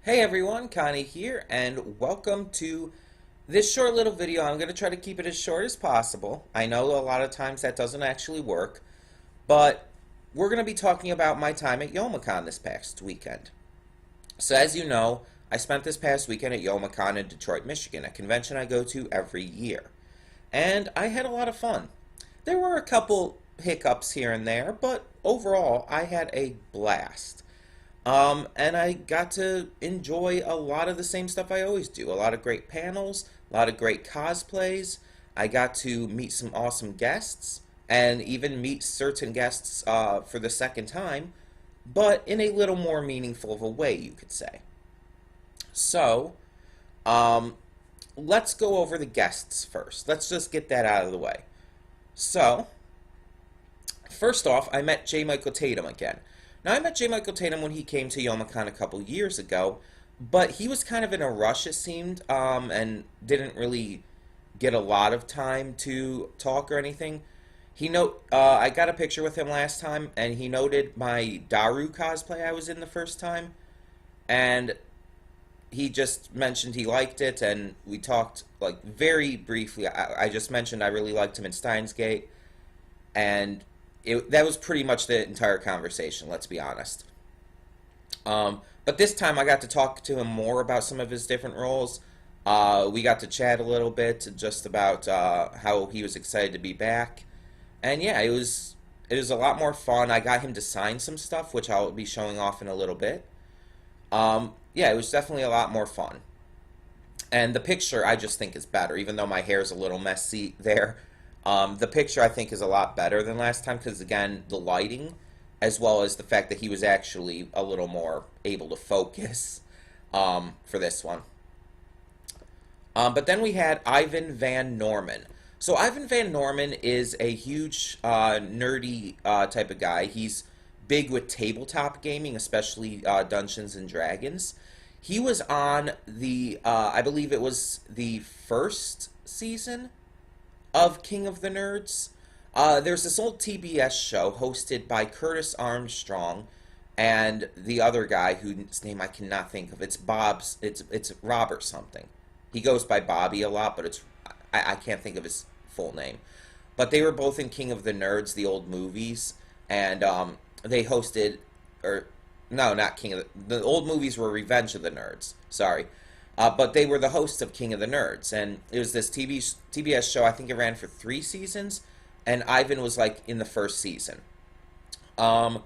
Hey everyone, Connie here, and welcome to this short little video. I'm going to try to keep it as short as possible. I know a lot of times that doesn't actually work, but we're going to be talking about my time at Youmacon this past weekend. So as you know, I spent this past weekend at Youmacon in Detroit, Michigan, a convention I go to every year. And I had a lot of fun. There were a couple hiccups here and there, but overall, I had a blast. And I got to enjoy a lot of the same stuff I always do. A lot of great panels, a lot of great cosplays. I got to meet some awesome guests, and even meet certain guests for the second time, but in a little more meaningful of a way, you could say. So, um, let's go over the guests first. Let's just get that out of the way. So, first off, I met J. Michael Tatum again. Now, I met J. Michael Tatum when he came to Youmacon a couple years ago, but he was kind of in a rush, it seemed, and didn't really get a lot of time to talk or anything. I got a picture with him last time, and he noted my Daru cosplay I was in the first time, and he just mentioned he liked it, and we talked, like, very briefly. I just mentioned I really liked him in Steins Gate, and that was pretty much the entire conversation, let's be honest. But this time I got to talk to him more about some of his different roles. We got to chat a little bit just about how he was excited to be back. And yeah, it was a lot more fun. I got him to sign some stuff, which I'll be showing off in a little bit. Yeah, it was definitely a lot more fun. And the picture I just think is better, even though my hair is a little messy there. The picture I think is a lot better than last time because, again, the lighting, as well as the fact that he was actually a little more able to focus for this one. But then we had Ivan Van Norman. So Ivan Van Norman is a huge nerdy type of guy. He's big with tabletop gaming, especially Dungeons and Dragons. He was on I believe it was the first season of King of the Nerds. There's this old TBS show hosted by Curtis Armstrong and the other guy whose name I cannot think of. It's Rob or something. He goes by Bobby a lot, but I can't think of his full name. But they were both in King of the Nerds, the old movies, and they hosted, or no, not King of the old movies were Revenge of the Nerds. Sorry. But they were the hosts of King of the Nerds, and it was this TBS show. I think it ran for 3 seasons, and Ivan was like in the first season. I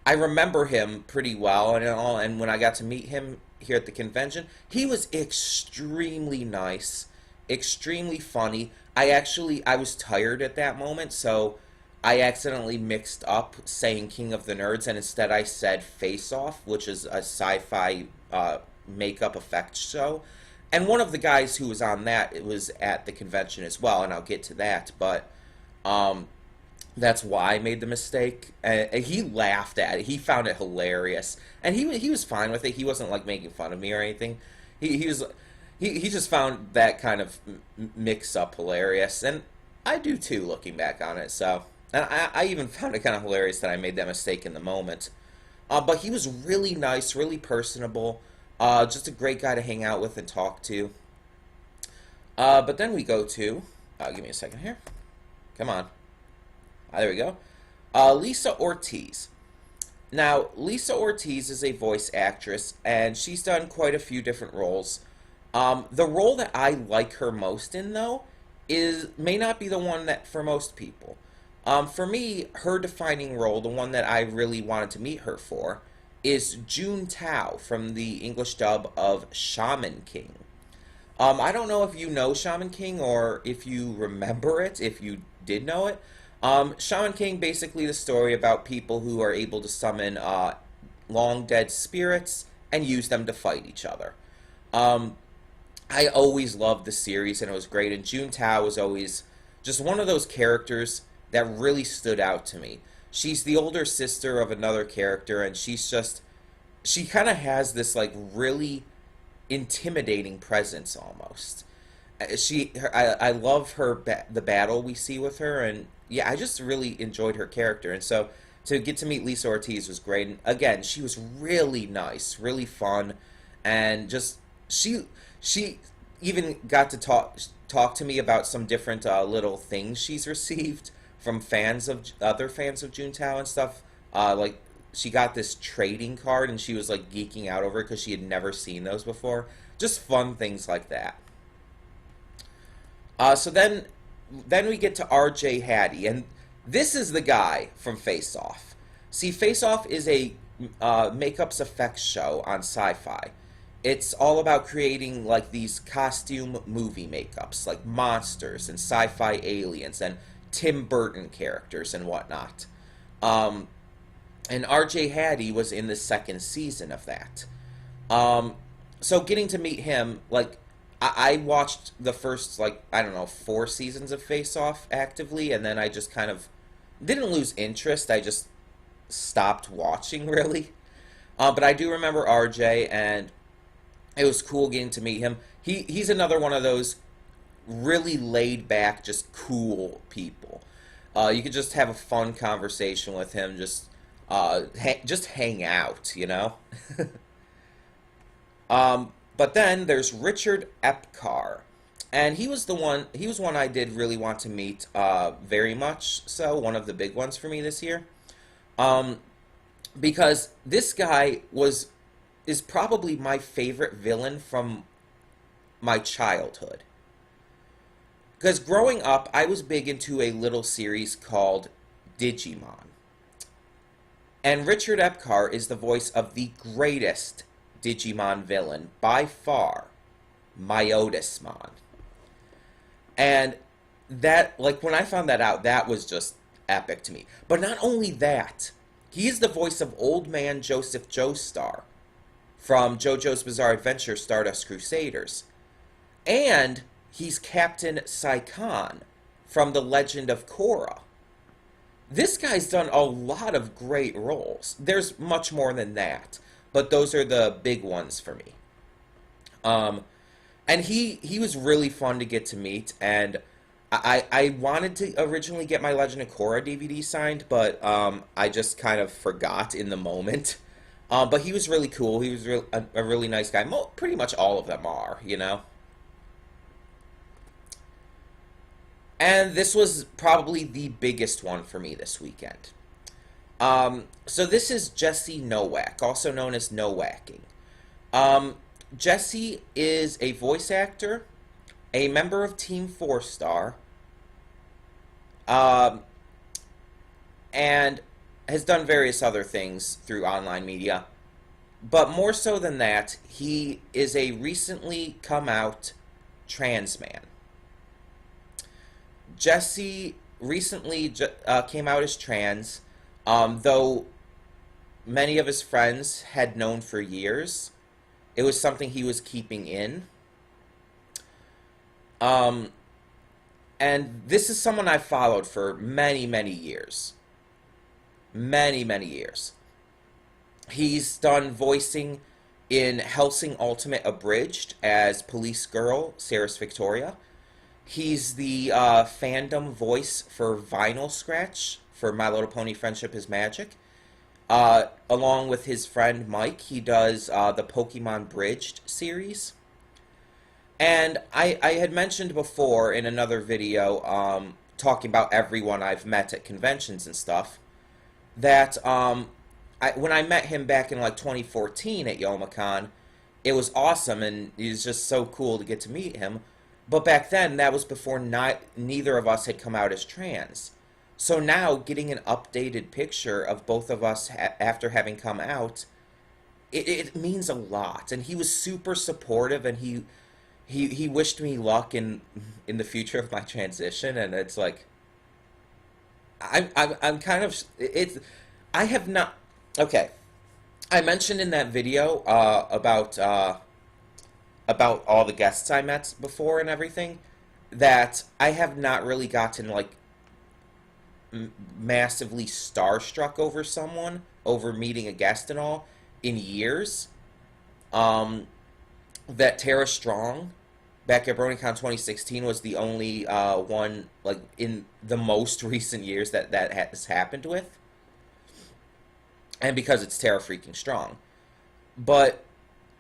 remember him pretty well, and when I got to meet him here at the convention, he was extremely nice, extremely funny. I was tired at that moment, so I accidentally mixed up saying King of the Nerds, and instead I said Face Off, which is a sci-fi makeup effects show. And one of the guys who was on that, it was at the convention as well, and I'll get to that, but that's why I made the mistake. And he laughed at it. He found it hilarious, and he was fine with it. He wasn't like making fun of me or anything. He just found that kind of mix up hilarious, and I do too, looking back on it. So, and I even found it kind of hilarious that I made that mistake in the moment. But he was really nice, really personable. Just a great guy to hang out with and talk to. But then we go to, give me a second here. Come on. There we go. Lisa Ortiz. Now, Lisa Ortiz is a voice actress, and she's done quite a few different roles. The role that I like her most in, though, may not be the one that for most people. For me, her defining role, the one that I really wanted to meet her for, is June Tao from the English dub of Shaman King. I don't know if you know Shaman King or if you remember it, if you did know it. Shaman King, basically the story about people who are able to summon long dead spirits and use them to fight each other. I always loved the series, and it was great, and June Tao was always just one of those characters that really stood out to me. She's the older sister of another character, and she kind of has this, like, really intimidating presence almost. I love the battle we see with her, and yeah, I just really enjoyed her character, and so to get to meet Lisa Ortiz was great. And again, she was really nice, really fun, and just she even got to talk to me about some different little things she's received from fans of other fans of Juntao and stuff. Like she got this trading card and she was like geeking out over it because she had never seen those before. Just fun things like that. So then we get to RJ Hattie, and this is the guy from Face Off. See, Face Off is a makeups effects show on Sci-Fi. It's all about creating like these costume movie makeups, like monsters and sci-fi aliens and Tim Burton characters and whatnot. Um, and RJ Hattie was in the second season of that. Um, so getting to meet him, like I watched the first like I don't know 4 seasons of Face Off actively, and then I just kind of didn't lose interest. I just stopped watching really. But I do remember RJ, and it was cool getting to meet him. He's another one of those really laid back, just cool people. You could just have a fun conversation with him, just hang out, you know. But then there's Richard Epcar, and he was the one. He was one I did really want to meet, very much so. One of the big ones for me this year, um, because this guy is probably my favorite villain from my childhood. Because growing up, I was big into a little series called Digimon. And Richard Epcar is the voice of the greatest Digimon villain by far, Myotismon. And that, like, when I found that out, that was just epic to me. But not only that, he is the voice of Old Man Joseph Joestar from JoJo's Bizarre Adventure Stardust Crusaders. And he's Captain Saikan from The Legend of Korra. This guy's done a lot of great roles. There's much more than that, but those are the big ones for me. Um, and he was really fun to get to meet, and I wanted to originally get my Legend of Korra DVD signed, but I just kind of forgot in the moment. But he was really cool. He was a really nice guy. Pretty much all of them are, you know. And this was probably the biggest one for me this weekend. So this is Jesse Nowak, also known as Nowacking. Um, Jesse is a voice actor, a member of Team 4 Star, um, and has done various other things through online media. But more so than that, he is a recently come out trans man. Jesse recently came out as trans, though many of his friends had known for years. It was something he was keeping in. Um, and this is someone I followed for many, many years. Many, many years. He's done voicing in Hellsing Ultimate Abridged as Police Girl Saris Victoria. He's the fandom voice for Vinyl Scratch for My Little Pony Friendship is Magic. Along with his friend Mike, he does the Pokemon Bridged series. And I had mentioned before in another video, talking about everyone I've met at conventions and stuff, that when I met him back in like 2014 at Youmacon, it was awesome and it was just so cool to get to meet him. But back then, that was before neither of us had come out as trans. So now, getting an updated picture of both of us after having come out, it means a lot. And he was super supportive, and he wished me luck in the future of my transition. And it's like, I'm kind of I have not. Okay, I mentioned in that video about all the guests I met before and everything, that I have not really gotten like massively starstruck over meeting a guest and all in years. That Tara Strong back at BronyCon 2016 was the only one like in the most recent years that has happened with, and because it's Tara freaking Strong. But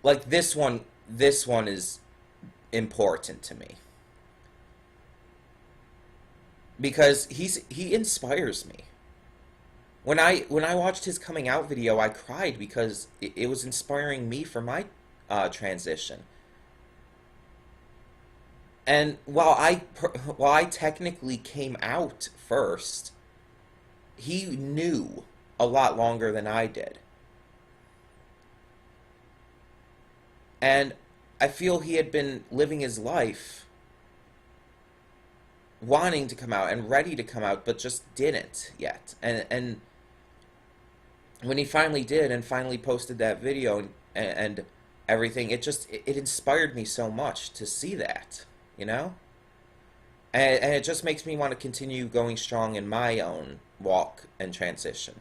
like this one is important to me because he inspires me. When I watched his coming out video, I cried because it was inspiring me for my transition. And while I technically came out first, he knew a lot longer than I did. And I feel he had been living his life wanting to come out and ready to come out, but just didn't yet. And when he finally did and finally posted that video and everything, it inspired me so much to see that, you know? And it just makes me want to continue going strong in my own walk and transition.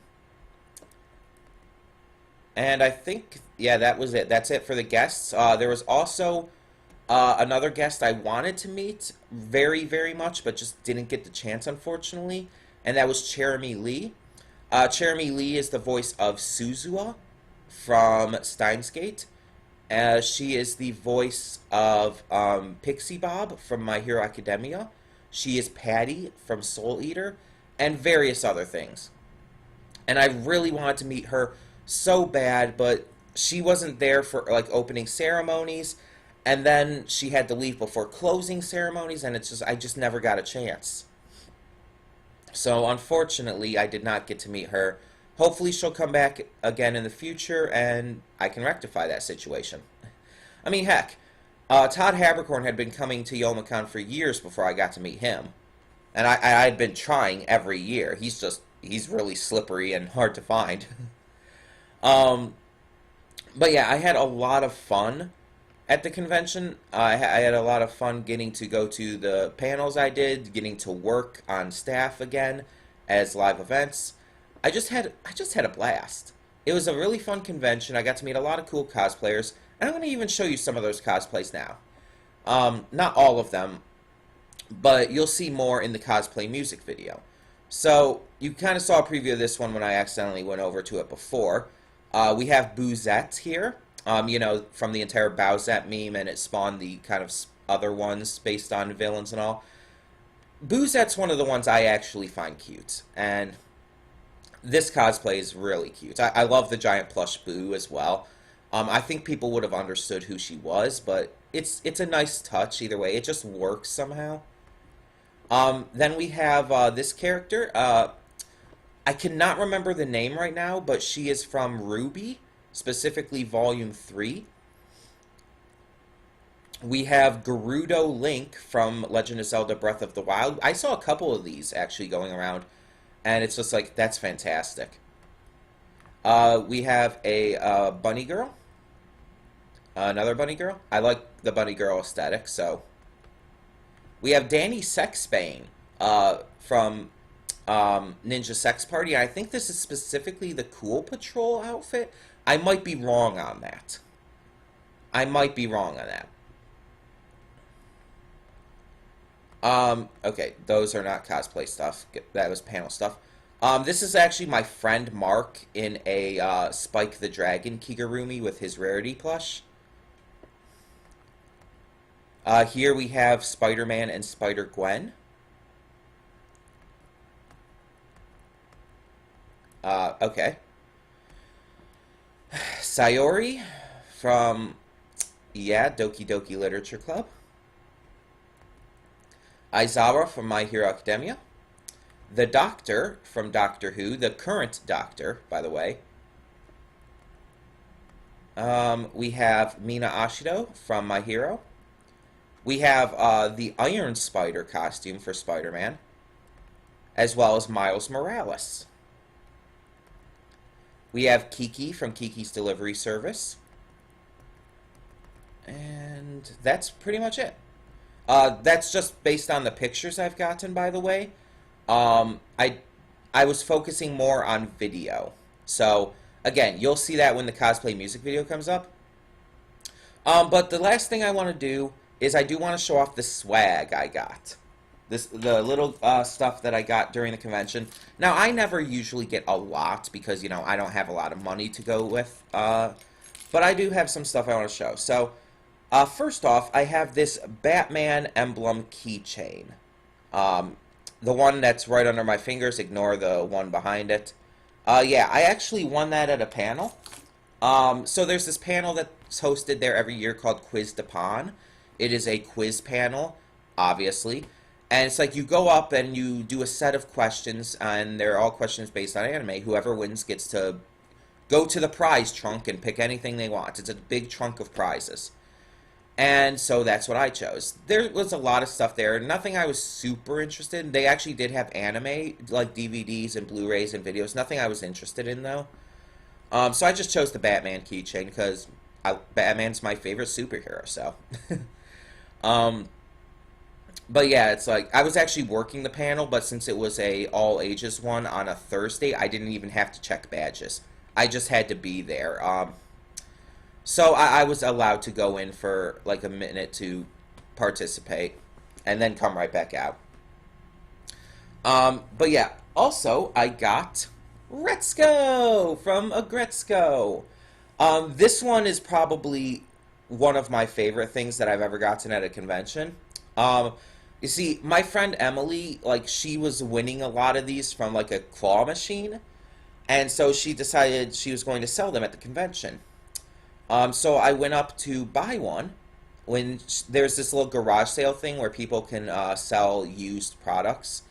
And I think, yeah, that was it. That's it for the guests. There was also another guest I wanted to meet very, very much, but just didn't get the chance, unfortunately. And that was Cherami Lee. Cherami Lee is the voice of Suzua from Steins Gate. She is the voice of Pixie Bob from My Hero Academia. She is Patty from Soul Eater, and various other things. And I really wanted to meet her so bad, but she wasn't there for like opening ceremonies, and then she had to leave before closing ceremonies, and I just never got a chance. So unfortunately, I did not get to meet her. Hopefully she'll come back again in the future, and I can rectify that situation. I mean, heck, Todd Habercorn had been coming to Youmacon for years before I got to meet him. And I had been trying every year. He's really slippery and hard to find. But yeah, I had a lot of fun at the convention. I had a lot of fun getting to go to the panels I did, getting to work on staff again as live events. I just had a blast. It was a really fun convention. I got to meet a lot of cool cosplayers, and I'm going to even show you some of those cosplays now. Not all of them, but you'll see more in the cosplay music video. So, you kind of saw a preview of this one when I accidentally went over to it before. We have Boozette here, you know, from the entire Bowsette meme, and it spawned the kind of other ones based on villains and all. Boozette's one of the ones I actually find cute, and this cosplay is really cute. I love the giant plush Boo as well. I think people would have understood who she was, but it's a nice touch either way. It just works somehow. Then we have this character. I cannot remember the name right now, but she is from RWBY, specifically Volume 3. We have Gerudo Link from Legend of Zelda Breath of the Wild. I saw a couple of these actually going around, and it's just like, that's fantastic. We have a bunny girl. Another bunny girl. I like the bunny girl aesthetic, so. We have Danny Sexbane from Ninja Sex Party. I think this is specifically the Cool Patrol outfit. I might be wrong on that. Okay, those are not cosplay stuff. That was panel stuff. This is actually my friend Mark in a Spike the Dragon Kigurumi with his Rarity plush. Here we have Spider-Man and Spider-Gwen. Okay. Sayori from, yeah, Doki Doki Literature Club. Aizawa from My Hero Academia. The Doctor from Doctor Who, the current Doctor, by the way. We have Mina Ashido from My Hero. We have the Iron Spider costume for Spider-Man, as well as Miles Morales. We have Kiki from Kiki's Delivery Service. And that's pretty much it. That's just based on the pictures I've gotten, by the way. I was focusing more on video. So, again, you'll see that when the cosplay music video comes up. But the last thing I want to do is I do want to show off the swag I got. The little stuff that I got during the convention. Now, I never usually get a lot because, you know, I don't have a lot of money to go with. but I do have some stuff I want to show. So, first off, I have this Batman emblem keychain. The one that's right under my fingers, ignore the one behind it. Yeah, I actually won that at a panel. So there's this panel that's hosted there every year called Quiz de Pon. It is a quiz panel, obviously. And it's like you go up and you do a set of questions, and they're all questions based on anime. Whoever wins gets to go to the prize trunk and pick anything they want. It's a big trunk of prizes. And so that's what I chose. There was a lot of stuff there. Nothing I was super interested in. They actually did have anime, like DVDs and Blu-rays and videos. Nothing I was interested in, though. So I just chose the Batman keychain because Batman's my favorite superhero, so. But yeah, it's like, I was actually working the panel, but since it was a all-ages one on a Thursday, I didn't even have to check badges. I just had to be there. So I was allowed to go in for like a minute to participate, and then come right back out. But yeah, also, I got Retzko from Agretzko. This one is probably one of my favorite things that I've ever gotten at a convention. You see, my friend Emily, like, she was winning a lot of these from, like, a claw machine, and so she decided she was going to sell them at the convention. So I went up to buy one when there's this little garage sale thing where people can sell used products.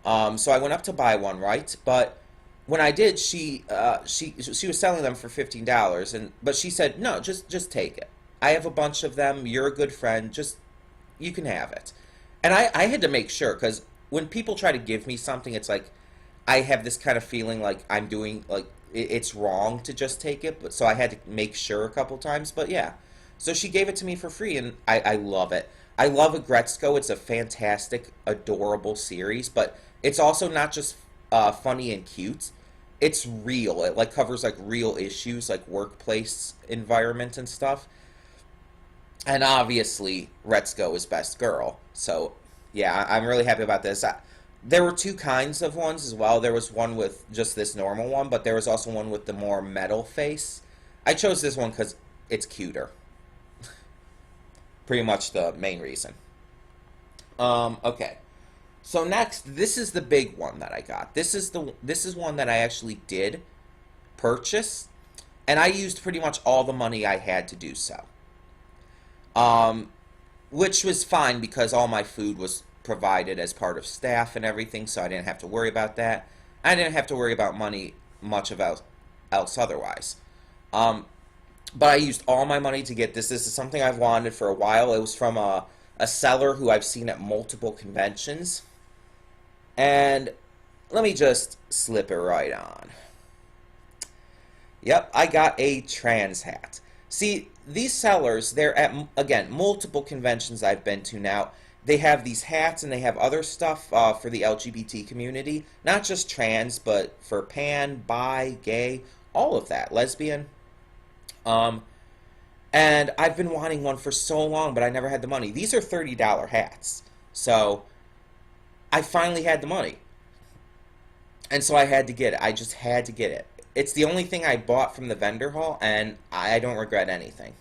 So I went up to buy one, right? But when I did, she was selling them for $15, but she said, no, just take it. I have a bunch of them. You're a good friend. You can have it. And I had to make sure, because when people try to give me something, it's like I have this kind of feeling like I'm doing, like, it's wrong to just take it. But so I had to make sure a couple times. But yeah, so she gave it to me for free, and I love it. I love Agretzko. It's a fantastic, adorable series, but it's also not just funny and cute. It's real. It like covers like real issues, like workplace environment and stuff. And obviously, Retzko is best girl. So, yeah, I'm really happy about this. There were two kinds of ones as well. There was one with just this normal one, but there was also one with the more metal face. I chose this one because it's cuter. Pretty much the main reason. Okay. So next, this is the big one that I got. This is one that I actually did purchase, and I used pretty much all the money I had to do so. Which was fine because all my food was provided as part of staff and everything, so I didn't have to worry about that. I didn't have to worry about money much of else otherwise. But I used all my money to get this. This is something I've wanted for a while. It was from a seller who I've seen at multiple conventions. And let me just slip it right on. Yep, I got a trans hat. See, these sellers, they're at, again, multiple conventions I've been to now. They have these hats and they have other stuff for the LGBT community. Not just trans, but for pan, bi, gay, all of that, lesbian. And I've been wanting one for so long, but I never had the money. These are $30 hats. So I finally had the money. And so I had to get it. I just had to get it. It's the only thing I bought from the vendor hall, and I don't regret anything.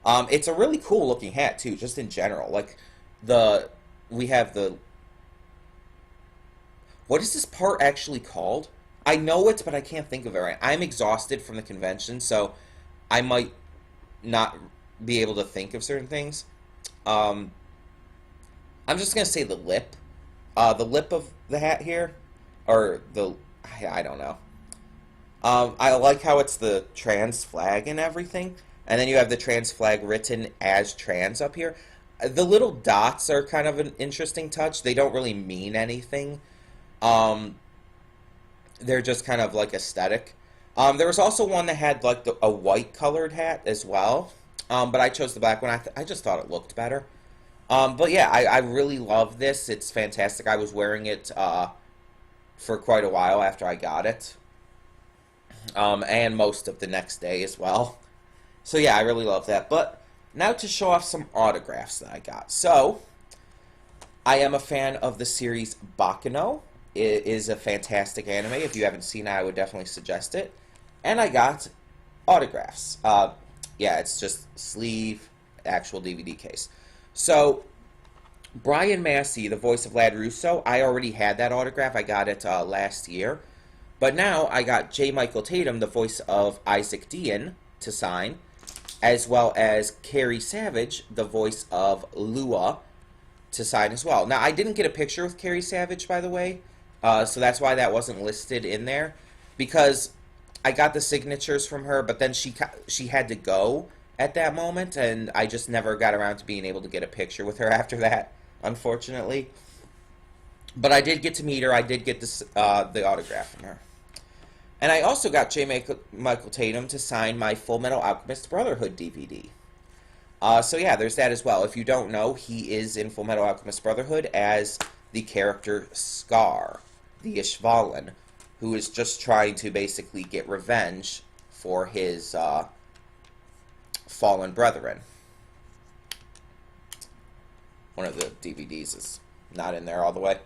It's a really cool looking hat, too, just in general. Like, we have the... What is this part actually called? I know it, but I can't think of it right. I'm exhausted from the convention, so I might not be able to think of certain things. I'm just going to say the lip. The lip of the hat here. Or the... I don't know. I like how it's the trans flag and everything. And then you have the trans flag written as trans up here. The little dots are kind of an interesting touch. They don't really mean anything. They're just kind of like aesthetic. There was also one that had like a white colored hat as well. But I chose the black one. I just thought it looked better. But yeah, I really love this. It's fantastic. I was wearing it for quite a while after I got it. And most of the next day as well. So yeah, I really love that. But now to show off some autographs that I got. So, I am a fan of the series Baccano. It is a fantastic anime. If you haven't seen it, I would definitely suggest it. And I got autographs. Yeah, it's just sleeve, actual DVD case. So, Brian Massey, the voice of Lad Russo, I already had that autograph. I got it last year. But now I got J. Michael Tatum, the voice of Isaac Dean, to sign, as well as Carrie Savage, the voice of Lua, to sign as well. Now, I didn't get a picture with Carrie Savage, by the way, so that's why that wasn't listed in there, because I got the signatures from her, but then she had to go at that moment, and I just never got around to being able to get a picture with her after that, unfortunately. But I did get to meet her. I did get the autograph from her. And I also got J. Michael Tatum to sign my Full Metal Alchemist Brotherhood DVD. So yeah, there's that as well. If you don't know, he is in Full Metal Alchemist Brotherhood as the character Scar, the Ishvalan, who is just trying to basically get revenge for his fallen brethren. One of the DVDs is not in there all the way.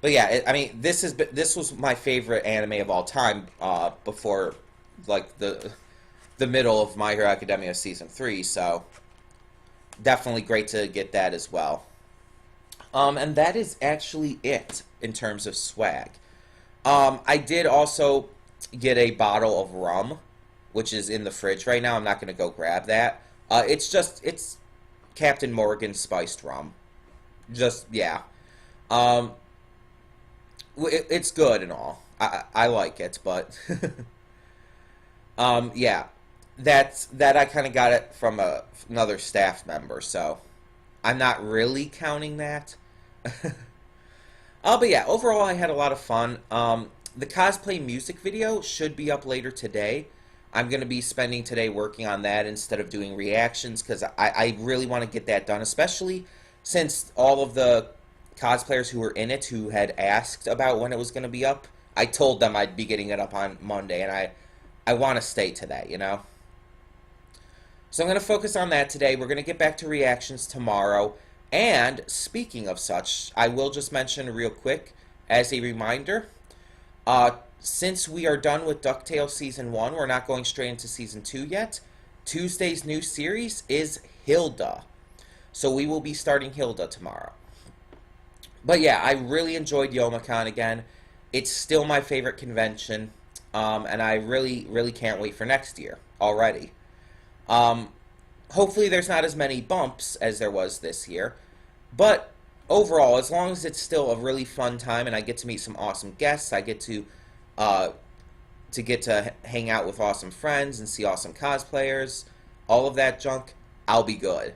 But yeah, I mean, this was my favorite anime of all time before, like, the middle of My Hero Academia Season 3, so definitely great to get that as well. And that is actually it in terms of swag. I did also get a bottle of rum, which is in the fridge right now. I'm not going to go grab that. It's Captain Morgan spiced rum. Just, yeah. It's good and all. I like it, but yeah, that I kind of got it from another staff member, so I'm not really counting that. But yeah, overall I had a lot of fun. The cosplay music video should be up later today. I'm going to be spending today working on that instead of doing reactions, because I really want to get that done, especially since all of the cosplayers who were in it who had asked about when it was going to be up, I told them I'd be getting it up on Monday, and I want to stay to that, you know? So I'm going to focus on that today. We're going to get back to reactions tomorrow. And speaking of such, I will just mention real quick, as a reminder, since we are done with DuckTales Season 1, we're not going straight into Season 2 yet. Tuesday's new series is Hilda. So we will be starting Hilda tomorrow. But yeah, I really enjoyed Youmacon again. It's still my favorite convention, and I really, really can't wait for next year already. Hopefully there's not as many bumps as there was this year, but overall, as long as it's still a really fun time and I get to meet some awesome guests, I get to hang out with awesome friends and see awesome cosplayers, all of that junk, I'll be good.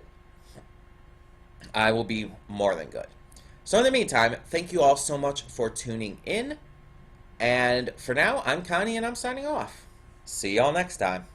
I will be more than good. So in the meantime, thank you all so much for tuning in. And for now, I'm Connie and I'm signing off. See y'all next time.